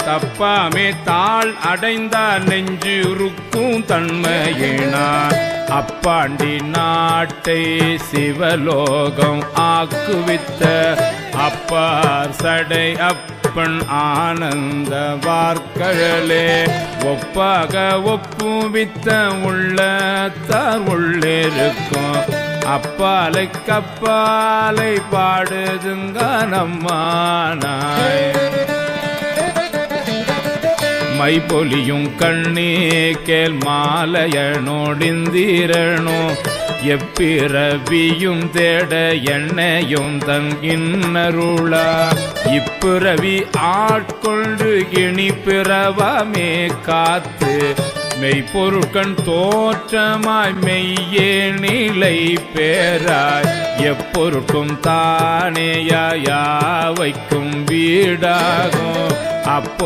தப்பாமே தாள் அடைந்தார் நெஞ்சு உருக்கும் தன்மையினார் அப்பாண்டி நாட்டை சிவலோகம் ஆக்குவித்த அப்பார் சடை அப்பன் ஆனந்த வார்கழலே ஒப்பாக ஒப்புவித்த உள்ளத்தார் உள்ளிருக்கும் அப்பாலை கப்பாலை பாடுதுங்க நம்மானாய் மைபொலியும் கண்ணே கேள் மாலையனோடிந்திரனோ எப்பிறவியும் தேட எண்ணையும் தன் இன்னருளா இப்பிறவி ஆட்கொண்டு இனி பிறவாமே காத்து மெய்ப்பொருட்கண் தோற்றமாய் மெய்யே நிலை பேராய் எப்பொருட்கும் தானேயா யாவைக்கும் வீடாகும் அப்போ